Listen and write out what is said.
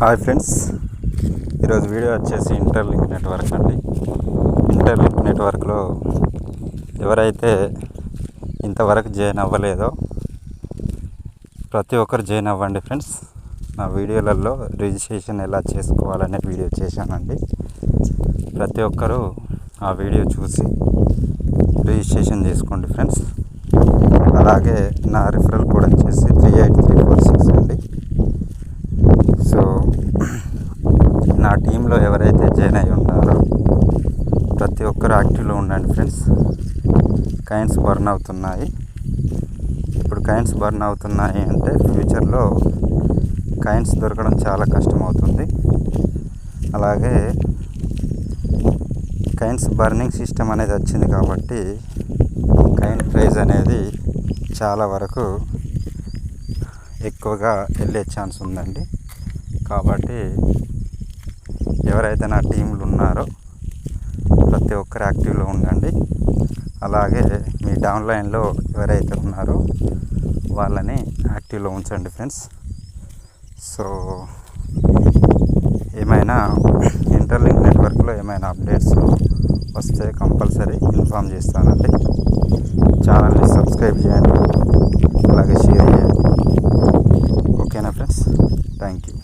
Hi friends, ఈరోజు video వచ్చేసి interlink network అండి. ఇంటర్లింక్ నెట్వర్క్లో ఎవరైతే ఇంతవరకు జాయిన్ అవ్వలేదో ప్రతి ఒక్కరు జాయిన్ అవ్వండి ఫ్రెండ్స్. నా వీడియోలలో రిజిస్ట్రేషన్ ఎలా చేసుకోవాలనే వీడియో చేశానండి. ప్రతి ఒక్కరూ ఆ వీడియో చూసి రిజిస్ట్రేషన్ చేసుకోండి ఫ్రెండ్స్. అలాగే నా రిఫరల్ కోడ్ వచ్చేసి 38346 అండి. సో నా టీంలో ఎవరైతే జాయిన్ అయి ఉన్నారో ప్రతి ఒక్కరు యాక్టివ్లో ఉండండి ఫ్రెండ్స్. కాయిన్స్ బర్న్ అవుతున్నాయి. ఇప్పుడు కాయిన్స్ బర్న్ అవుతున్నాయి అంటే ఫ్యూచర్లో కాయిన్స్ దొరకడం చాలా కష్టం అవుతుంది. అలాగే కాయిన్స్ బర్నింగ్ సిస్టమ్ అనేది వచ్చింది కాబట్టి కాయిన్ ప్రైజ్ అనేది చాలా వరకు ఎక్కువగా వెళ్ళే ఛాన్స్ ఉందండి. కాబట్టి ఎవరైతే నా టీంలు ఉన్నారో ప్రతి ఒక్కరు యాక్టివ్లో ఉండండి. అలాగే మీ డౌన్లైన్లో ఎవరైతే ఉన్నారో వాళ్ళని యాక్టివ్లో ఉంచండి ఫ్రెండ్స్. సో ఏమైనా ఇంటర్లింక్ నెట్వర్క్లో ఏమైనా అప్డేట్స్ వస్తే కంపల్సరీ ఇన్ఫామ్ చేస్తానండి. ఛానల్ని సబ్స్క్రైబ్ చేయండి, అలాగే షేర్ చేయండి. ఓకేనా ఫ్రెండ్స్? Thank you.